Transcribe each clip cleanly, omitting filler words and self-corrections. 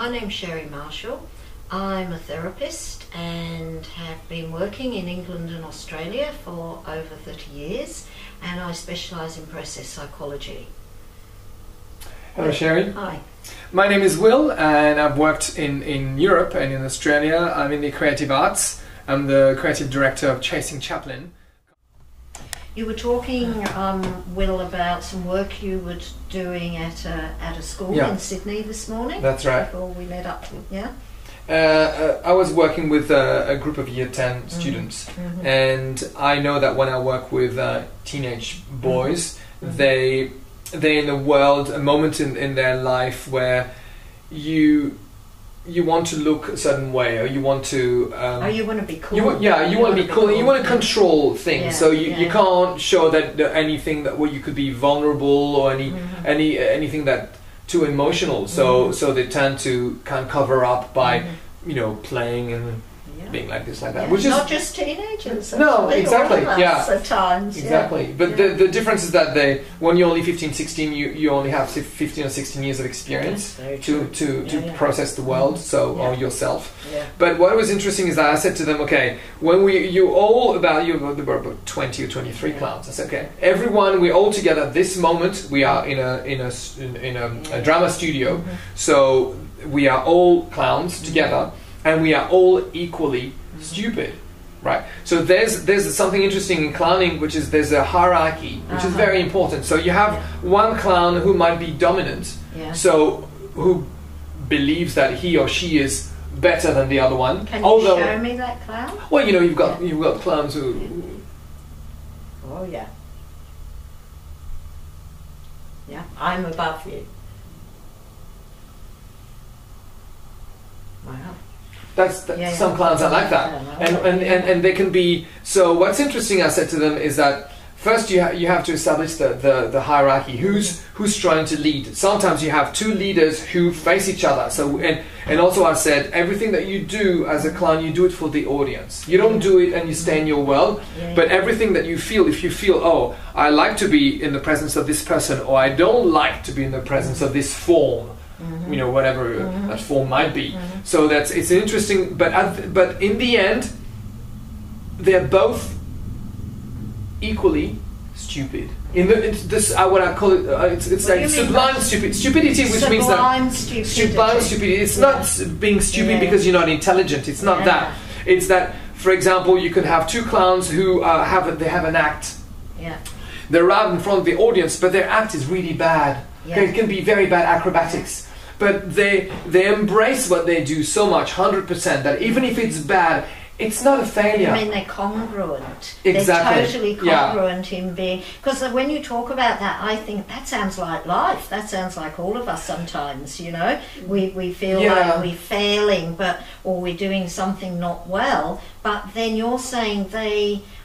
My name's Sherry Marshall. I'm a therapist and have been working in England and Australia for over 30 years, and I specialise in process psychology. Hello Sherry. Hi. My name is Will and I've worked in Europe and in Australia. I'm in the creative arts. I'm the creative director of Chaplin. You were talking, Will, about some work you were doing at a school in Sydney this morning. That's right. Before we met up, yeah? I was working with a group of Year 10 students, and I know that when I work with teenage boys, they're in a moment in their life where you want to look a certain way, or you want to you want to be cool. you want to be cool. You want to control things, so you can't show that anything that you could be vulnerable or anything that too emotional. So they tend to kind of cover up by playing and being like this, like that, which is not just teenagers. No, exactly. At times, exactly. But the difference is that when you're only 15, 16, you only have 15 or 16 years of experience to process the world, or yourself. Yeah. But what was interesting is that I said to them, okay, when there were about 20 or 23 clowns. I said, okay, everyone, we're all together at this moment. We are in a drama studio, so we are all clowns together. And we are all equally stupid, right? So there's something interesting in clowning, which is there's a hierarchy, which is very important. So you have one clown who might be dominant, so who believes that he or she is better than the other one. Can you show me that clown? Well, you've got clowns who. Oh yeah. Yeah, I'm above you. Wow. Some clowns are like that, and they can be. So what's interesting, I said to them, is that first you have to establish the hierarchy. Who's trying to lead? Sometimes you have two leaders who face each other. So and also I said everything that you do as a clown, you do it for the audience. You don't do it and you stay in your world. But everything that you feel, if you feel, oh, I like to be in the presence of this person, or I don't like to be in the presence of this form. Whatever that form might be. So it's interesting, but in the end, they're both equally stupid. What I call it, it's like sublime stupidity, which means that sublime stupidity. It's not being stupid because you're not intelligent. It's not that. It's that, for example, you could have two clowns who have an act. Yeah. They're out in front of the audience, but their act is really bad. Yeah. It can be very bad acrobatics. But they embrace what they do so much, 100%, that even if it's bad, it's not a failure. I mean, they're congruent. Exactly. They're totally congruent in being... Because when you talk about that, I think that sounds like life. That sounds like all of us sometimes, We feel like we're failing, or we're doing something not well. But then you're saying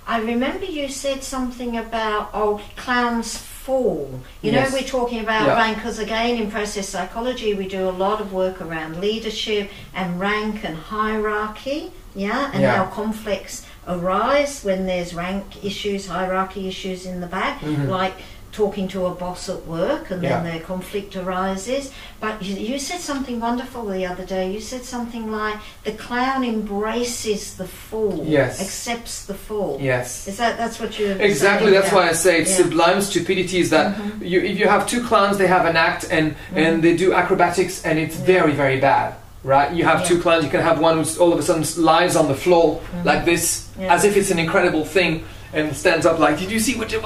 I remember you said something about, clowns fall. We're talking about rank, because again in process psychology we do a lot of work around leadership and rank and hierarchy, and how conflicts arise when there's rank issues, hierarchy issues in the back, like talking to a boss at work and then their conflict arises. But you said something wonderful the other day. You said something like the clown embraces the fall, accepts the fall. Yes. That's what you're exactly saying? That's why I say it's sublime stupidity, is that if you have two clowns, they have an act and they do acrobatics, and it's very, very bad. Right? You have two clowns, you can have one who all of a sudden lies on the floor like this, as if it's an incredible thing, and stands up like, did you see what the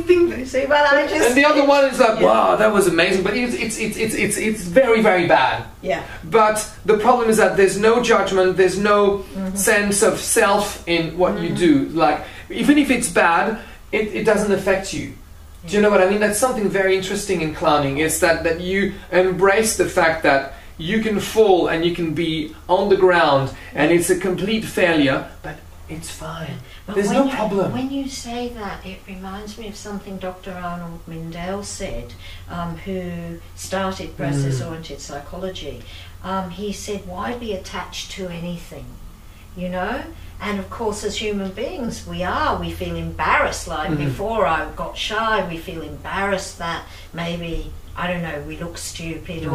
thing? You see what I just... And the other one is like, wow, that was amazing, but it's very, very bad. Yeah. But the problem is that there's no judgment, there's no sense of self in what you do. Like, even if it's bad, it doesn't affect you. Do you know what I mean? That's something very interesting in clowning. It's that you embrace the fact that you can fall and you can be on the ground and it's a complete failure, but it's fine. But there's no problem. When you say that, it reminds me of something Dr. Arnold Mindell said, who started process-oriented psychology. He said, why be attached to anything? you know. And of course, as human beings, we feel embarrassed. Like before I got shy, we feel embarrassed that maybe, I don't know, we look stupid.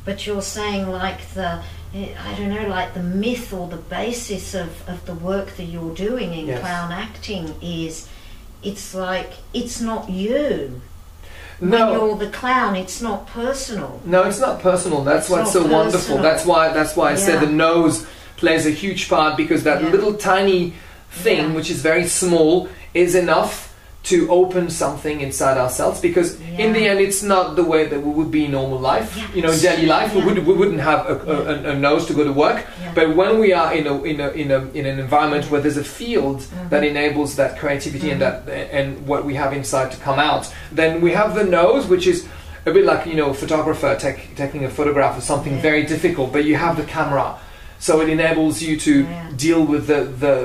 But you're saying like I don't know, like the myth or the basis of the work that you're doing in clown acting is, it's like, it's not you. No. When you're the clown, it's not personal. No, it's not personal. That's what's so wonderful. That's why I said the nose plays a huge part, because that little tiny thing, which is very small, is enough to open something inside ourselves, because in the end it's not the way that we would be in normal life. You know, in daily life we wouldn't have a nose to go to work, but when we are in an environment where there's a field that enables that creativity and what we have inside to come out, then we have the nose, which is a bit like, you know, a photographer taking a photograph of something very difficult, but you have the camera, so it enables you to deal with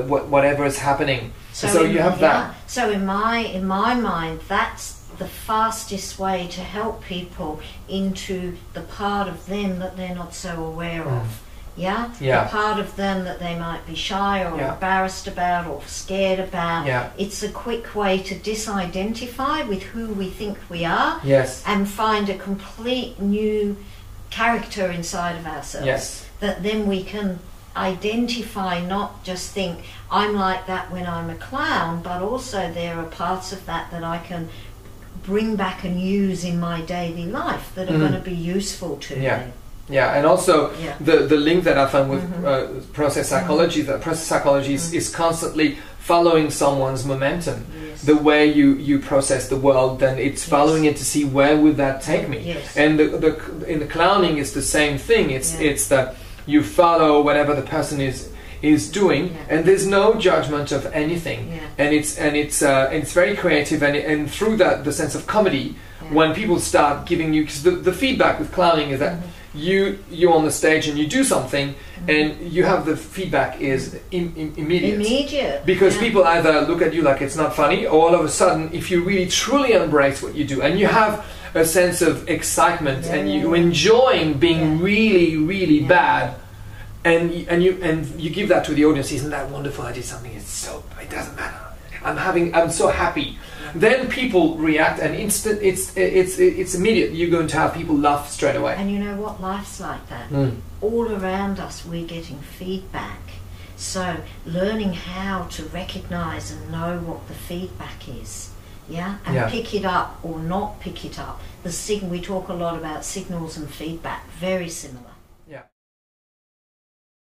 whatever is happening. So you have that. So in my mind, that's the fastest way to help people into the part of them that they're not so aware of. Yeah? The part of them that they might be shy or embarrassed about or scared about. It's a quick way to disidentify with who we think we are and find a complete new character inside of ourselves that then we can identify, not just think I'm like that when I'm a clown, but also there are parts of that I can bring back and use in my daily life that are going to be useful to me. Yeah, and also the link that I found with process psychology, that process psychology is constantly following someone's momentum. The way you process the world, then it's following it to see where would that take me. And in the clowning, it's the same thing. It's that you follow whatever the person is doing, and there's no judgment of anything, and it's very creative, and through that, the sense of comedy, when people start giving you, because the feedback with clowning is that you're on the stage and you do something, and you have the feedback is immediate, because people either look at you like it's not funny, or all of a sudden, if you really truly embrace what you do, and you have a sense of excitement, and you enjoying being really bad, and you give that to the audience. Isn't that wonderful? I did something. It doesn't matter. I'm so happy. Then people react, and it's immediate. You're going to have people laugh straight away. And you know what? Life's like that. All around us, we're getting feedback. So learning how to recognize and know what the feedback is. And pick it up or not pick it up. We talk a lot about signals and feedback, very similar.